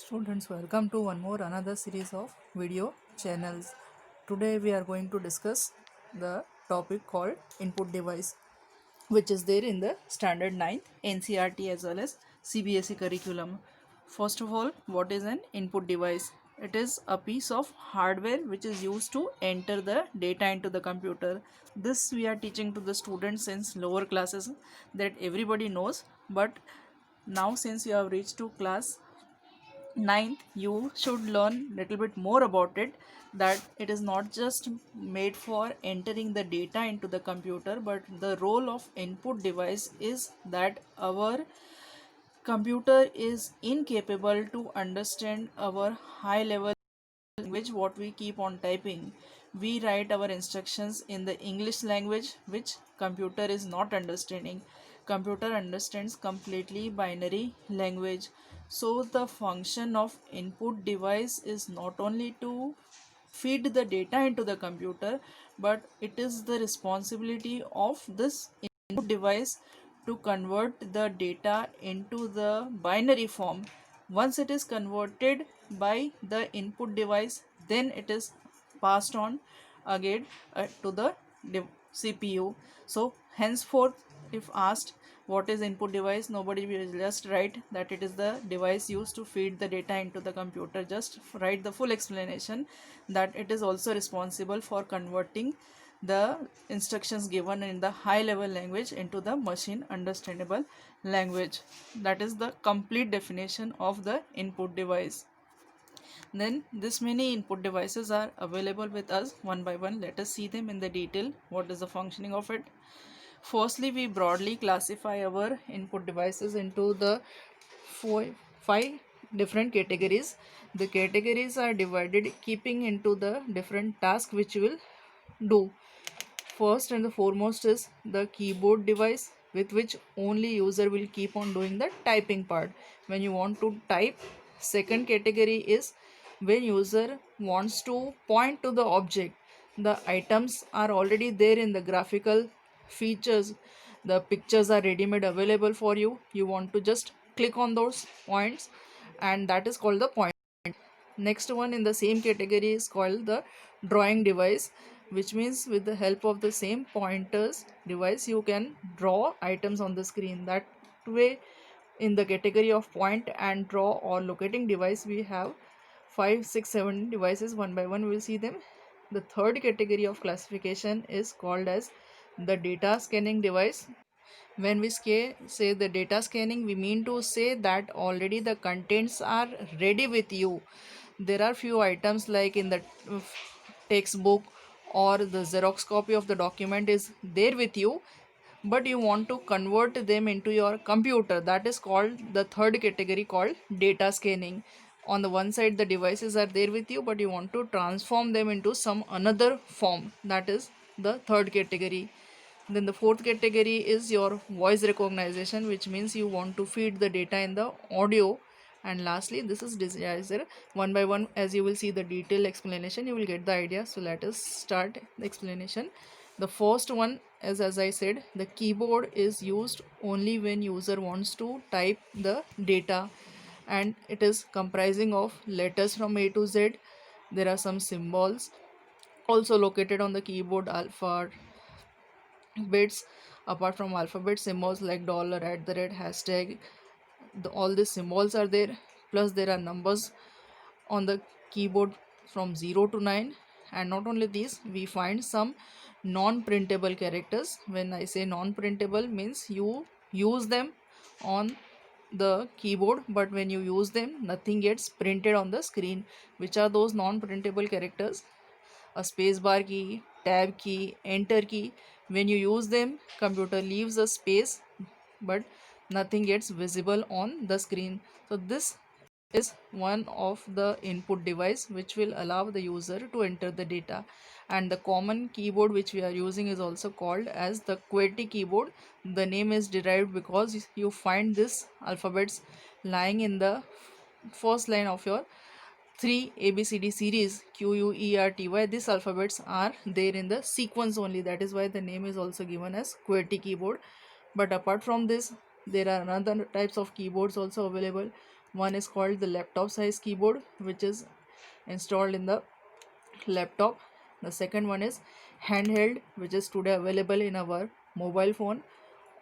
Students, welcome to another series of video channels. Today we are going to discuss the topic called input device, which is there in the standard 9th NCERT as well as CBSE curriculum. First of all, what is an input device? It is a piece of hardware which is used to enter the data into the computer. This we are teaching to the students since lower classes, that everybody knows, but now since you have reached to class ninth, you should learn little bit more about it, that it is not just made for entering the data into the computer, but the role of input device is that our computer is incapable to understand our high level language what we keep on typing. We write our instructions in the English language which computer is not understanding. Computer understands completely binary language. So the function of input device is not only to feed the data into the computer, but it is the responsibility of this input device to convert the data into the binary form. Once it is converted by the input device, then it is passed on again to the CPU. So henceforth, if asked what is input device, nobody will just write that it is the device used to feed the data into the computer. Just write the full explanation that it is also responsible for converting the instructions given in the high level language into the machine understandable language. That is the complete definition of the input device. Then this many input devices are available with us one by one. Let us see them in the detail. What is the functioning of it? Firstly, we broadly classify our input devices into the five different categories. The categories are divided keeping into the different tasks which you will do. First and the foremost is the keyboard device, with which only user will keep on doing the typing part when you want to type. Second category is when user wants to point to the object. The items are already there in the graphical features. The pictures are ready made available for you. You want to just click on those points, and that is called the point. Next one in the same category is called the drawing device, which means with the help of the same pointers device you can draw items on the screen. That way, in the category of point and draw or locating device, we have 5 6 7 devices. One by one we will see them. The third category of classification is called as the data scanning device. When we say the data scanning, we mean to say that already the contents are ready with you. There are few items like in the textbook or the Xerox copy of the document is there with you, but you want to convert them into your computer. That is called the third category, called data scanning. On the one side the devices are there with you, but you want to transform them into some another form. That is the third category. Then the fourth category is your voice recognition, which means you want to feed the data in the audio. And lastly, this is digitizer. One by one, as you will see the detailed explanation, you will get the idea. So let us start the explanation. The first one is, as I said, the keyboard is used only when user wants to type the data, and it is comprising of letters from A to Z. There are some symbols also located on the keyboard, alpha bits. Apart from alphabet symbols like dollar, at the rate, hashtag, all these symbols are there. Plus there are numbers on the keyboard from 0 to 9. And not only these, we find some non-printable characters. When I say non-printable, means you use them on the keyboard, but when you use them, nothing gets printed on the screen. Which are those non-printable characters? A space bar key, tab key, enter key. When you use them, computer leaves a space, but nothing gets visible on the screen. So this is one of the input device which will allow the user to enter the data. And the common keyboard which we are using is also called as the QWERTY keyboard. The name is derived because you find this alphabets lying in the first line of your 3 ABCD series, QUERTY. These alphabets are there in the sequence only. That is why the name is also given as QWERTY keyboard. But apart from this, there are another types of keyboards also available, One is called the laptop size keyboard, which is installed in the laptop. The second one is handheld, which is today available in our mobile phone.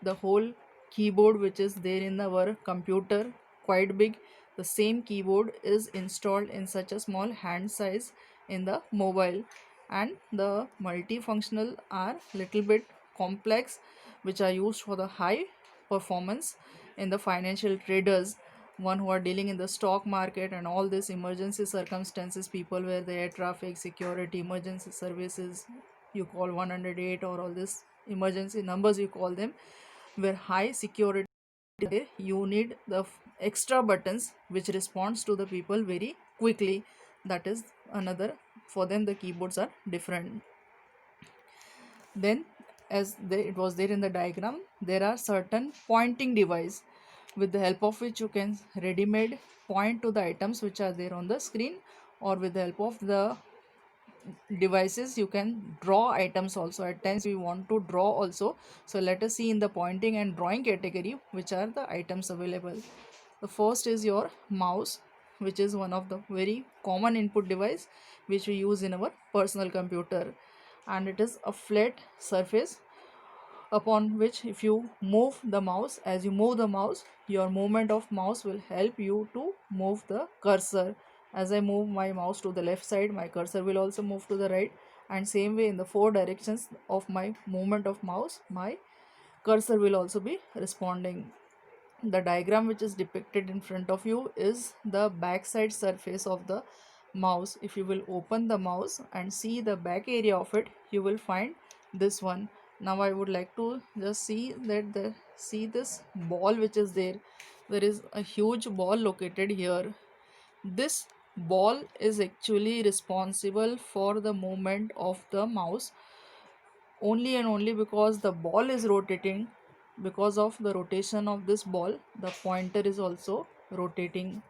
The whole keyboard which is there in our computer, quite big, the same keyboard is installed in such a small hand size in the mobile. And the multifunctional are little bit complex, which are used for the high performance in the financial traders, one who are dealing in the stock market and all these emergency circumstances, people where the air traffic security emergency services, you call 108 or all these emergency numbers you call them, where high security there, you need the extra buttons which responds to the people very quickly. That is another, for them the keyboards are different. Then, as it was there in the diagram, there are certain pointing device with the help of which you can ready-made point to the items which are there on the screen, or with the help of the devices you can draw items also. At times we want to draw also, so let us see in the pointing and drawing category which are the items available. The first is your mouse, which is one of the very common input device which we use in our personal computer, and it is a flat surface upon which if you move the mouse, as you move the mouse, your movement of mouse will help you to move the cursor. As I move my mouse to the left side, my cursor will also move to the right, and same way in the four directions of my movement of mouse, my cursor will also be responding. The diagram which is depicted in front of you is the back side surface of the mouse. If you will open the mouse and see the back area of it, you will find this one. Now I would like to just see that see this ball which is there. There is a huge ball located here. This ball is actually responsible for the movement of the mouse only and only because the ball is rotating. Because of the rotation of this ball, the pointer is also rotating.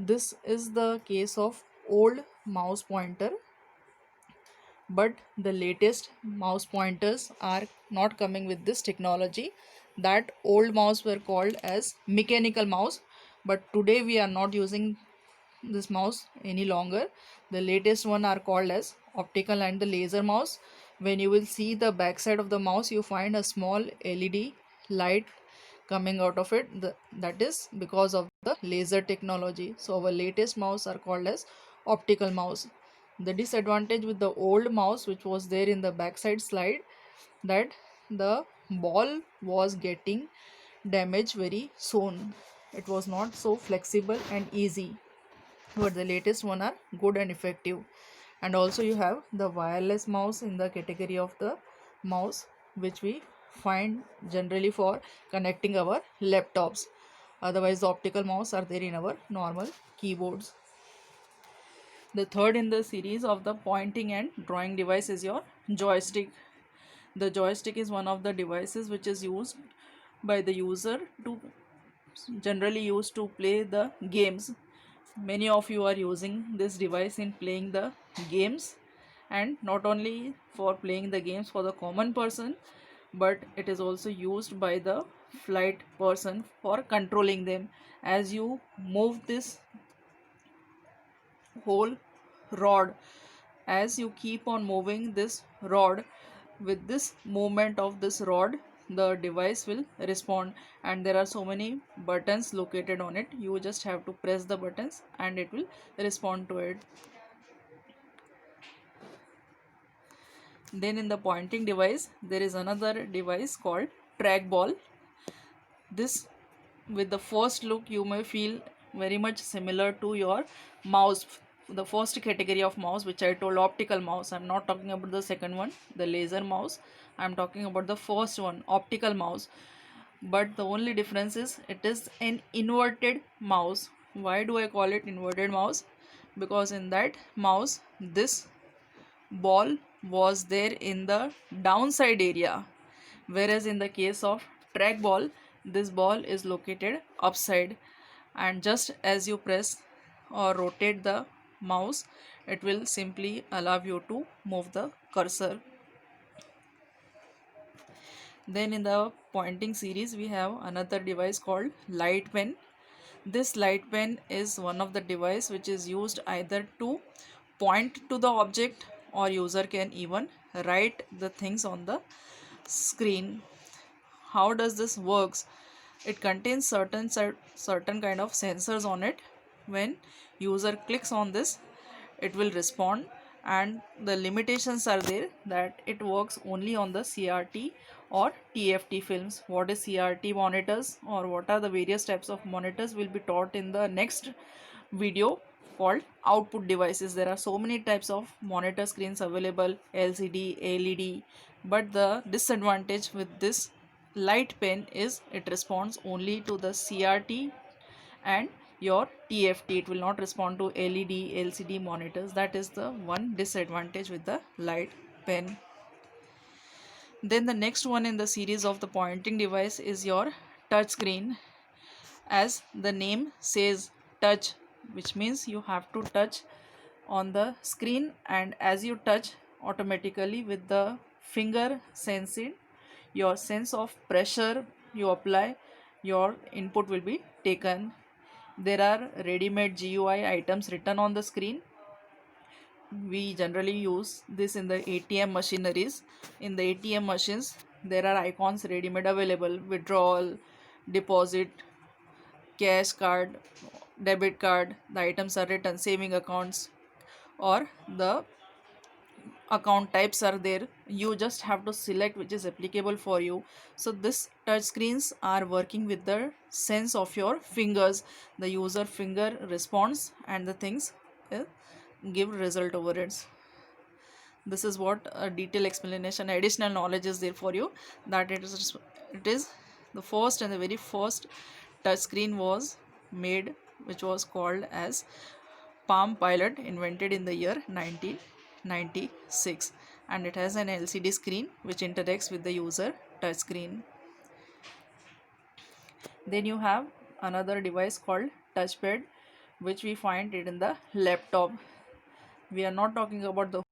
This is the case of old mouse pointer, but the latest mouse pointers are not coming with this technology. That old mouse were called as mechanical mouse, but today we are not using this mouse any longer. The latest one are called as optical and the laser mouse. When you will see the back side of the mouse, you find a small LED light coming out of it. That is because of the laser technology. So our latest mouse are called as optical mouse. The disadvantage with the old mouse which was there in the backside slide, that the ball was getting damaged very soon. It was not so flexible and easy, but the latest one are good and effective. And also you have the wireless mouse in the category of the mouse which we find generally for connecting our laptops. Otherwise the optical mouse are there in our normal keyboards. The third in the series of the pointing and drawing device is your joystick. The joystick is one of the devices which is used by the user to generally used to play the games. Many of you are using this device in playing the games, and not only for playing the games for the common person, but it is also used by the flight person for controlling them. As you move this whole rod, as you keep on moving this rod, with this movement of this rod the device will respond, and there are so many buttons located on it. You just have to press the buttons and it will respond to it. Then in the pointing device there is another device called trackball. This, with the first look you may feel very much similar to your mouse, the first category of mouse which I told, optical mouse. I'm not talking about the second one, the laser mouse. I'm talking about the first one, optical mouse. But the only difference is it is an inverted mouse. Why do I call it inverted mouse? Because in that mouse this ball was there in the downside area, whereas in the case of trackball this ball is located upside, and just as you press or rotate the mouse it will simply allow you to move the cursor. Then in the pointing series we have another device called light pen. This light pen is one of the device which is used either to point to the object, or user can even write the things on the screen. How does this works? It contains certain kind of sensors on it. When user clicks on this, it will respond, and the limitations are there that it works only on the CRT or TFT films. What is CRT monitors, or what are the various types of monitors, will be taught in the next video called output devices. There are so many types of monitor screens available, LCD, LED, but the disadvantage with this light pen is it responds only to the CRT and your TFT. It will not respond to LED, LCD monitors. That is the one disadvantage with the light pen. Then the next one in the series of the pointing device is your touch screen. As the name says, touch, which means you have to touch on the screen, and as you touch, automatically with the finger sensing, your sense of pressure you apply, your input will be taken. There are ready-made GUI items written on the screen. We generally use this in the ATM machineries. In the ATM machines, there are icons ready-made available: withdrawal, deposit, cash card, debit card. The items are written: saving accounts, or the account types are there. You just have to select which is applicable for you. So this touch screens are working with the sense of your fingers. The user finger responds, and the things uh, give result over it. This is what a detailed explanation, additional knowledge is there for you, that it is the first, and the very first touch screen was made, which was called as Palm Pilot, invented in the year 1996, and it has an LCD screen which interacts with the user touch screen. Then you have another device called touchpad, which we find it in the laptop. We are not talking about the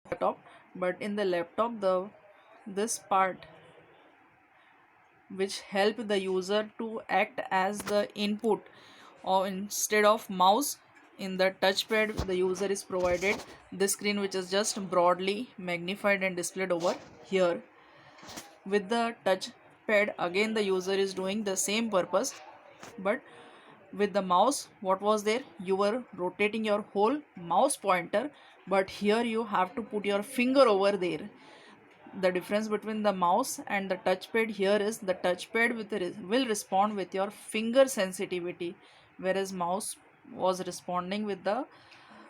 laptop, but in the laptop, this part which help the user to act as the input, or instead of mouse, in the touchpad the user is provided the screen, which is just broadly magnified and displayed over here. With the touchpad, again the user is doing the same purpose, but with the mouse, what was there, you were rotating your whole mouse pointer, but here you have to put your finger over there. The difference between the mouse and the touchpad here is the touchpad will respond with your finger sensitivity, whereas mouse was responding with the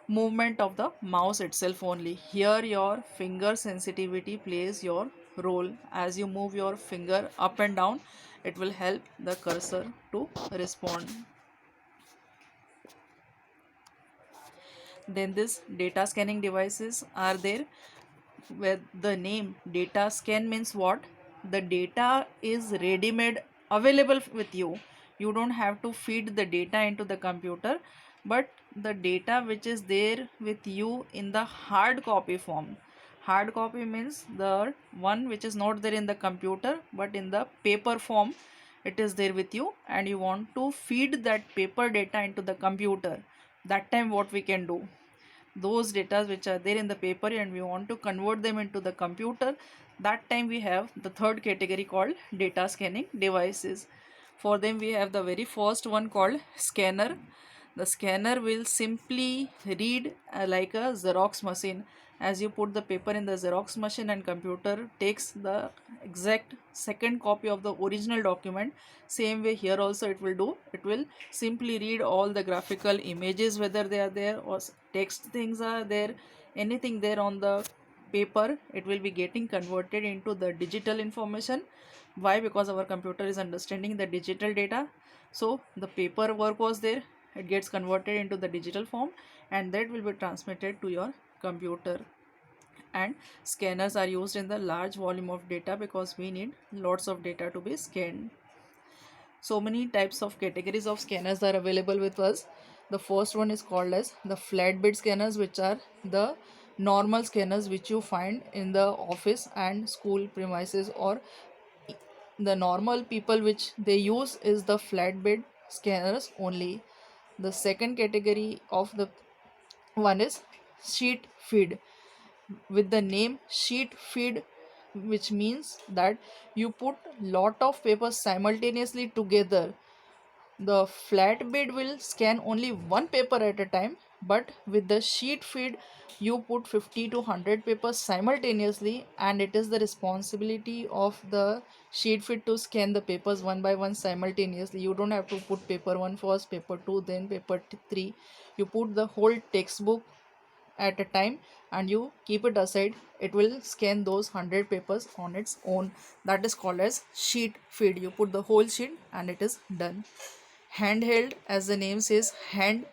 movement of the mouse itself only. Here your finger sensitivity plays your role. As you move your finger up and down, it will help the cursor to respond. Then this data scanning devices are there, where the name data scan means what, the data is ready made available with you. You don't have to feed the data into the computer, but the data which is there with you in the hard copy form. Hard copy means the one which is not there in the computer but in the paper form, it is there with you, and you want to feed that paper data into the computer. That time what we can do, those data which are there in the paper and we want to convert them into the computer, that time we have the third category called data scanning devices. For them we have the very first one called scanner. The scanner will simply read like a Xerox machine. As you put the paper in the Xerox machine and computer takes the exact second copy of the original document, same way here also it will do. It will simply read all the graphical images, whether they are there or text things are there, anything there on the paper, it will be getting converted into the digital information. Why? Because our computer is understanding the digital data. So the paper work was there, it gets converted into the digital form, and that will be transmitted to your computer. And scanners are used in the large volume of data because we need lots of data to be scanned. So many types of categories of scanners are available with us. The first one is called as the flat bed scanners, which are the normal scanners which you find in the office and school premises, or the normal people which they use is the flat bed scanners only. The second category of the one is sheet feed, with the name sheet feed, which means that you put lot of papers simultaneously together. The flatbed will scan only one paper at a time, but with the sheet feed, you put 50 to 100 papers simultaneously, and it is the responsibility of the sheet feed to scan the papers one by one simultaneously. You don't have to put paper 1 first, paper 2, then paper 3. You put the whole textbook at a time and you keep it aside. It will scan those 100 papers on its own. That is called as sheet feed. You put the whole sheet and it is done. Handheld, as the name says, hand,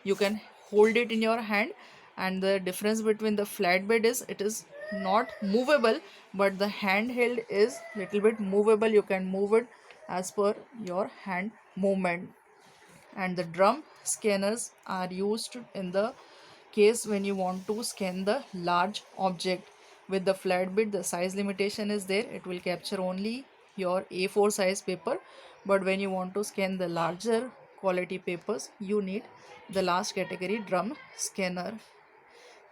you can hold it in your hand, and the difference between the flatbed is it is not movable, but the handheld is little bit movable. You can move it as per your hand movement. And the drum scanners are used in the case when you want to scan the large object. With the flatbed, the size limitation is there, it will capture only your A4 size paper, but when you want to scan the larger quality papers, you need the last category, drum scanner.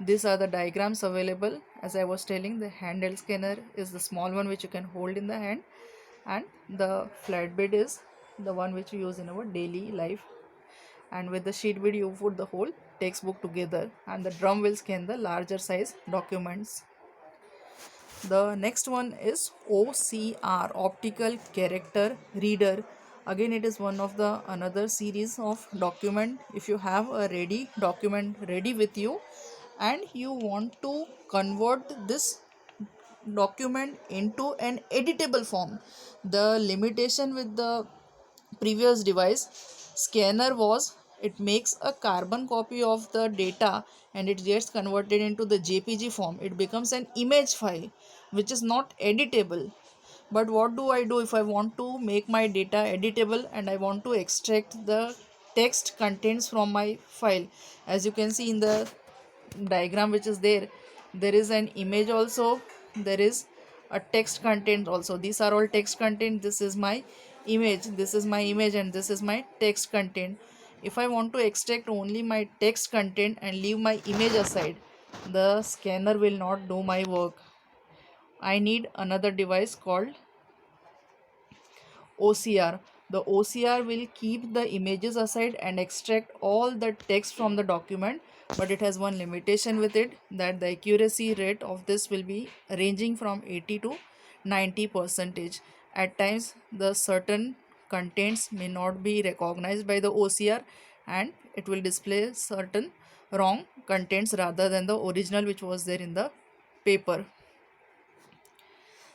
These are the diagrams available. As I was telling, the handheld scanner is the small one which you can hold in the hand, and the flatbed is the one which we use in our daily life. And with the sheet bed, you put the whole textbook together, and the drum will scan the larger size documents. The next one is OCR, optical character reader. Again, it is one of the another series of document. If you have a ready document ready with you and you want to convert this document into an editable form, the limitation with the previous device scanner was it makes a carbon copy of the data and it gets converted into the jpg form. It becomes an image file which is not editable. But what do I do if I want to make my data editable and I want to extract the text contents from my file? As you can see in the diagram which is there, there is an image also, there is a text content also. These are all text content. This is my image, this is my image, and this is my text content. If I want to extract only my text content and leave my image aside, the scanner will not do my work. I need another device called OCR. The OCR will keep the images aside and extract all the text from the document, but it has one limitation with it, that the accuracy rate of this will be ranging from 80 to 90 percentage. At times, the certain contents may not be recognized by the OCR and it will display certain wrong contents rather than the original which was there in the paper.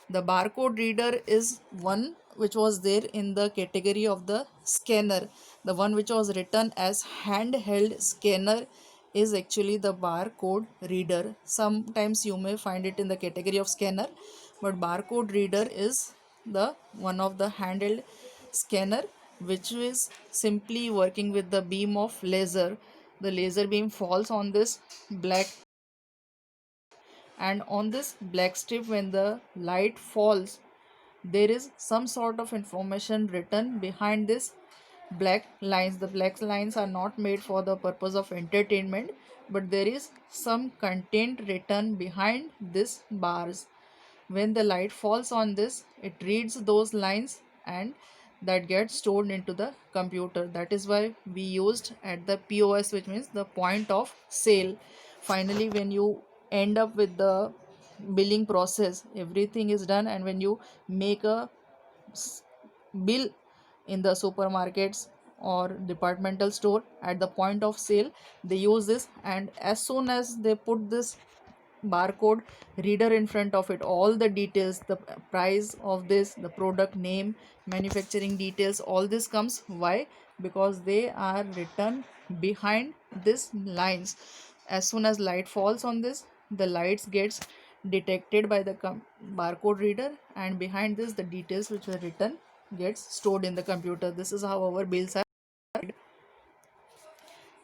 The barcode reader is one which was there in the category of the scanner. The one which was written as handheld scanner is actually the barcode reader. Sometimes you may find it in the category of scanner, but barcode reader is the one of the handheld scanner which is simply working with the beam of laser. The laser beam falls on this black, and on this black strip, when the light falls, there is some sort of information written behind this black lines. The black lines are not made for the purpose of entertainment, but there is some content written behind this bars. When the light falls on this, it reads those lines and that gets stored into the computer. That is why we used at the POS, which means the point of sale. Finally, when you end up with the billing process, everything is done, and when you make a bill in the supermarkets or departmental store, at the point of sale they use this, and as soon as they put this barcode reader in front of it, all the details, the price of this, the product name, manufacturing details, all this comes. Why? Because they are written behind this lines. As soon as light falls on this, the lights gets detected by the barcode reader, and behind this the details which were written gets stored in the computer. This is how our bills are.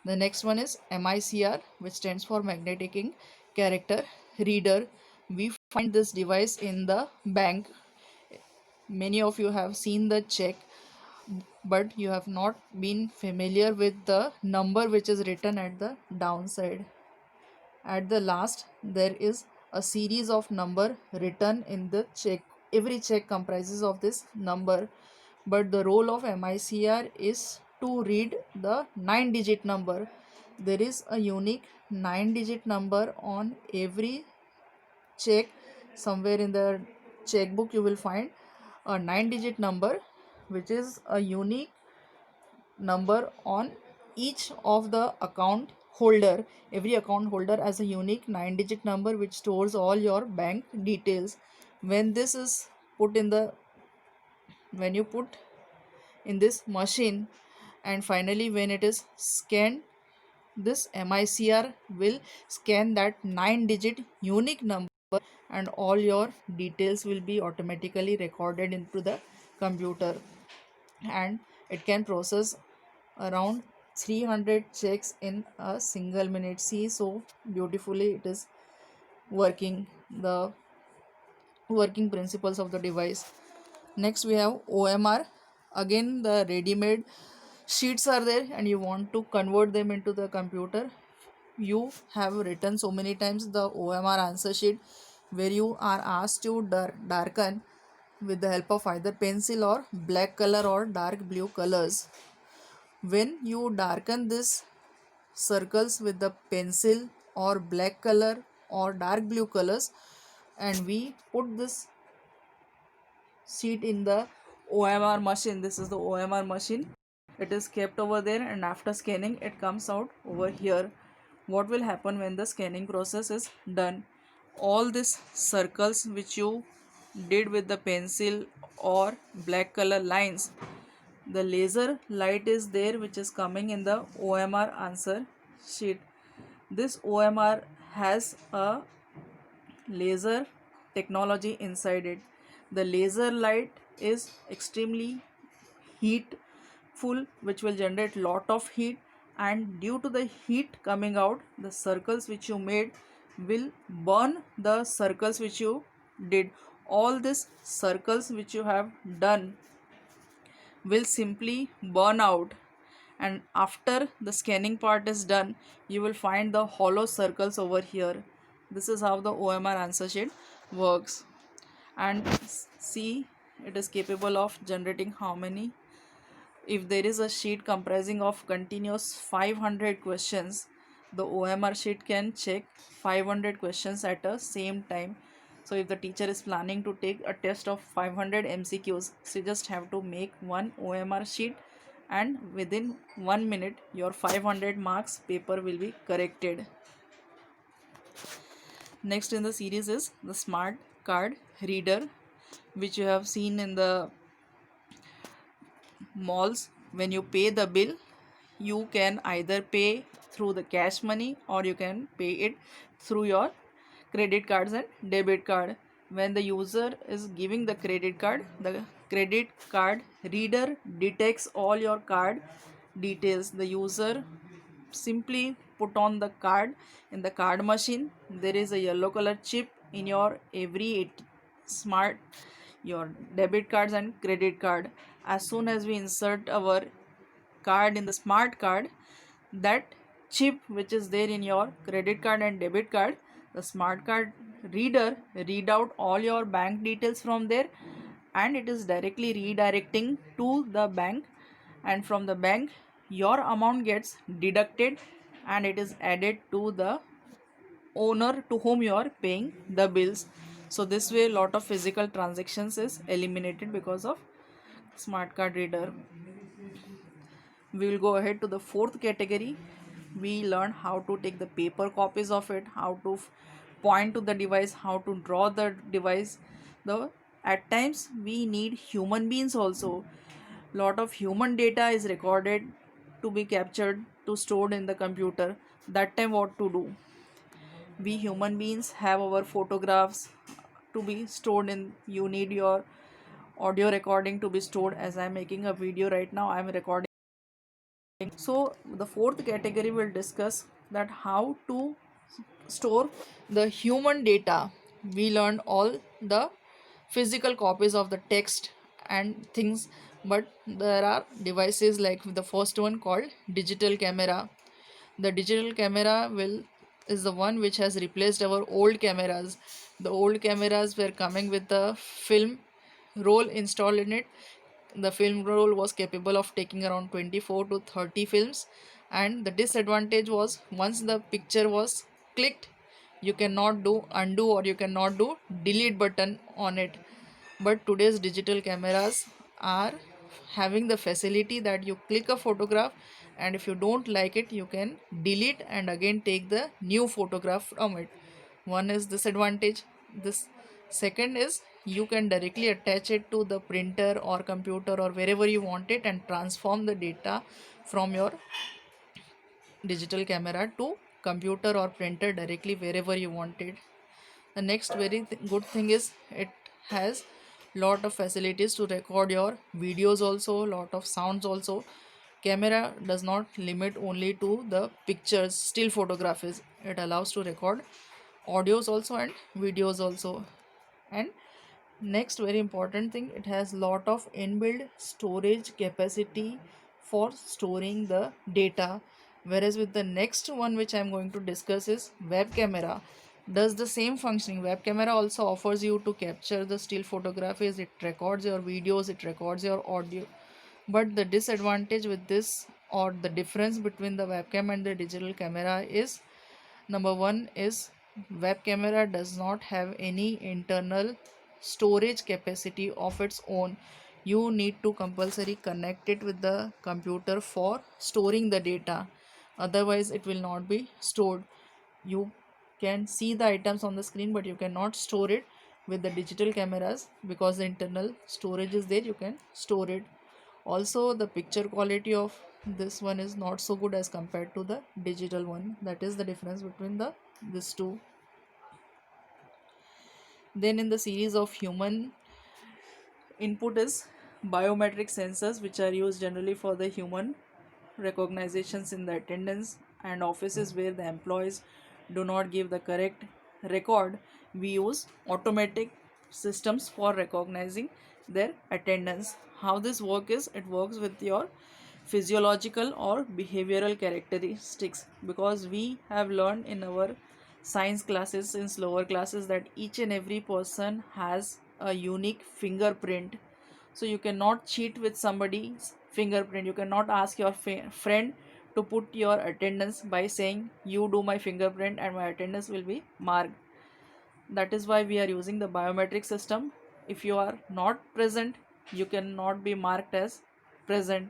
The next one is MICR, which stands for magnetic ink character reader. We find this device in the bank. Many of you have seen the check. but you have not been familiar with the number which is written at the downside. At the last, there is a series of number written in the check. Every check comprises of this number, but the role of MICR is to read the 9-digit number. There is a unique 9-digit number on every check. Somewhere in the checkbook you will find a 9-digit number, which is a unique number on each of the account holder. Every account holder has a unique 9-digit number which stores all your bank details. When this is put in the when you put in this machine, and finally when it is scanned, this MICR will scan that 9-digit unique number, and all your details will be automatically recorded into the computer, and it can process around 300 checks in a single minute. See, so beautifully it is working, the working principles of the device. Next we have OMR. Again, the ready made sheets are there and you want to convert them into the computer. You have written so many times the OMR answer sheet, where you are asked to darken with the help of either pencil or black color or dark blue colors. When you darken this circles with the pencil or black color or dark blue colors, and we put this sheet in the OMR machine. This is the OMR machine. It is kept over there, and after scanning it comes out over here. What will happen when the scanning process is done? All these circles which you did with the pencil or black color lines, the laser light is there which is coming in the OMR answer sheet. This OMR has a laser technology inside it. The laser light is extremely heatful, which will generate lot of heat, and due to the heat coming out, the circles which you made will burn the circles which you did. All these circles which you have done will simply burn out, and after the scanning part is done, you will find the hollow circles over here. This is how the OMR answer sheet works. And see, it is capable of generating how many? If there is a sheet comprising of continuous 500 questions, the OMR sheet can check 500 questions at a same time. So if the teacher is planning to take a test of 500 MCQs, so you just have to make one OMR sheet, and within 1 minute your 500 marks paper will be corrected. Next in the series is the smart card reader, which you have seen in the malls. When you pay the bill, you can either pay through the cash money or you can pay it through your credit cards and debit card. When the user is giving the credit card, the credit card reader detects all your card details. The user simply put on the card in the card machine. There is a yellow color chip in your every smart your debit cards and credit card. As soon as we insert our card in the smart card, that chip which is there in your credit card and debit card, the smart card reader read out all your bank details from there, and it is directly redirecting to the bank, and from the bank your amount gets deducted and it is added to the owner to whom you are paying the bills. So this way lot of physical transactions is eliminated because of smart card reader. We will go ahead to the fourth category. We learn how to take the paper copies of it, how to point to the device, how to draw the device. The at times we need human beings also. Lot of human data is recorded to be captured to stored in the computer. That time what to do? We human beings have our photographs to be stored in. You need your audio recording to be stored. As I am making a video right now, I am recording. So the fourth category will discuss that how to store the human data. We learned all the physical copies of the text and things But there are devices like the first one called digital camera. The digital camera will is the one which has replaced our old cameras. The old cameras were coming with the film roll installed in it. The film roll was capable of taking around 24 to 30 films, and the disadvantage was once the picture was clicked, you cannot do undo or you cannot do delete button on it. But today's digital cameras are having the facility that you click a photograph, and if you don't like it you can delete and again take the new photograph from it. One is this advantage. This second is you can directly attach it to the printer or computer or wherever you want it and transform the data from your digital camera to computer or printer directly wherever you want it. The next very good thing is it has lot of facilities to record your videos also, lot of sounds also. Camera does not limit only to the pictures, still photographs. It allows to record audios also and videos also. And next very important thing, it has lot of inbuilt storage capacity for storing the data. Whereas with the next one which I am going to discuss is web camera, does the same functioning. Web camera also offers you to capture the still photographies, it records your videos, it records your audio. But the disadvantage with this, or the difference between the webcam and the digital camera is, number one is web camera does not have any internal storage capacity of its own. You need to compulsory connect it with the computer for storing the data, otherwise it will not be stored. You can see the items on the screen but you cannot store it. With the digital cameras, because the internal storage is there, you can store it. Also the picture quality of this one is not so good as compared to the digital one. That is the difference between the these two. Then in the series of human input is biometric sensors, which are used generally for the human recognitions in the attendance and offices where the employees do not give the correct record. We use automatic systems for recognizing their attendance. How this work is, it works with your physiological or behavioral characteristics, because we have learned in our science classes since lower classes that each and every person has a unique fingerprint. So you cannot cheat with somebody's fingerprint. You cannot ask your friend to put your attendance by saying you do my fingerprint and my attendance will be marked. That is why we are using the biometric system. If you are not present, you cannot be marked as present.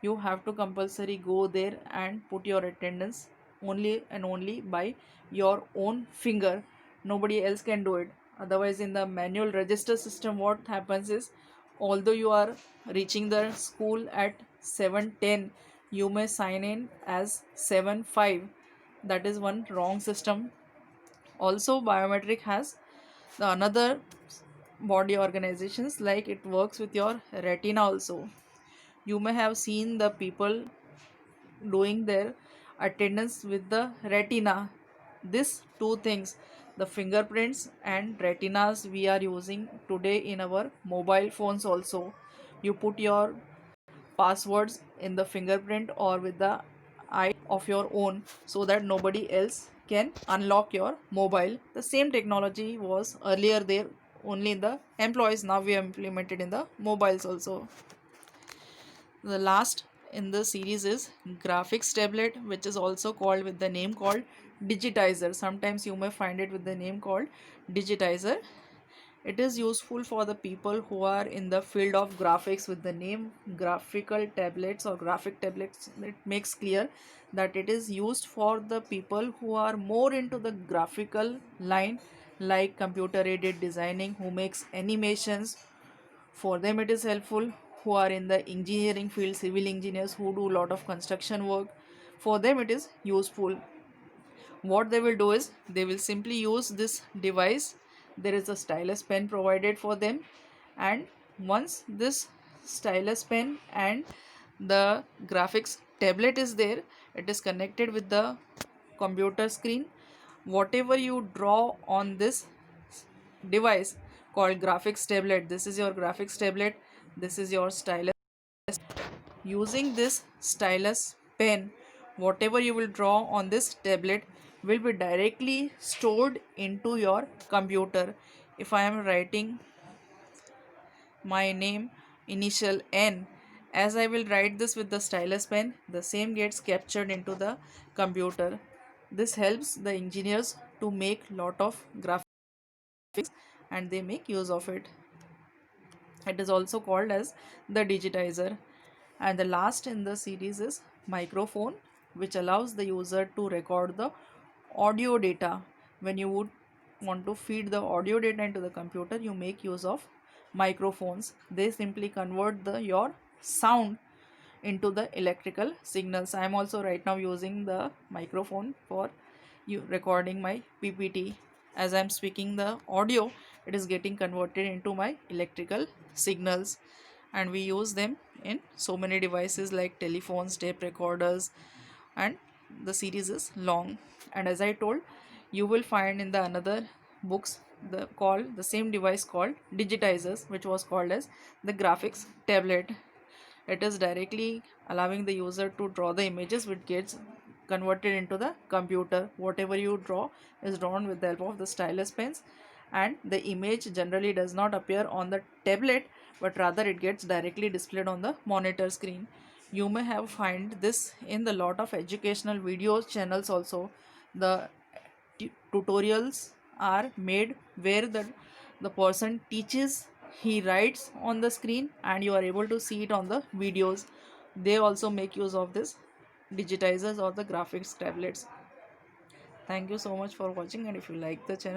You have to compulsory go there and put your attendance only and only by your own finger. Nobody else can do it. Otherwise in the manual register system what happens is, although you are reaching the school at 7:10, you may sign in as 7:05. That is one wrong system. Also biometric has the another body organizations, like it works with your retina also. You may have seen the people doing their attendance with the retina. These two things, the fingerprints and retinas, we are using today in our mobile phones also. You put your passwords in the fingerprint or with the eye of your own, so that nobody else can unlock your mobile. The same technology was earlier there only in the employees, now we have implemented in the mobiles also. The last in the series is graphics tablet, which is also called with the name called digitizer. Sometimes you may find it with the name called digitizer. It is useful for the people who are in the field of graphics. With the name graphical tablets or graphic tablets, it makes clear that it is used for the people who are more into the graphical line, like computer aided designing, who makes animations. For them it is helpful. Who are in the engineering field, civil engineers who do a lot of construction work, for them it is useful. What they will do is they will simply use this device. There is a stylus pen provided for them, and once this stylus pen and the graphics tablet is there, it is connected with the computer screen. Whatever you draw on this device called graphics tablet, this is your graphics tablet, this is your stylus Using this stylus pen, whatever you will draw on this tablet will be directly stored into your computer. If I am writing my name, initial N, as I will write this with the stylus pen, the same gets captured into the computer. This helps the engineers to make lot of graphics and they make use of it. It is also called as the digitizer. And the last in the series is microphone, which allows the user to record the audio data. When you would want to feed the audio data into the computer, you make use of microphones. They simply convert the your sound into the electrical signals. I am also right now using the microphone for you recording my PPT. As I am speaking the audio, it is getting converted into my electrical signals, and we use them in so many devices like telephones, tape recorders, and the series is long. And as I told, you will find in the another books the same device called digitizers, which was called as the graphics tablet. It is directly allowing the user to draw the images which gets converted into the computer. Whatever you draw is drawn with the help of the stylus pens, and the image generally does not appear on the tablet, but rather it gets directly displayed on the monitor screen. You may have find this in the lot of educational video channels also. The tutorials are made where the person teaches, he writes on the screen and you are able to see it on the videos. They also make use of this digitizers or the graphics tablets. Thank you so much for watching, and if you like the channel,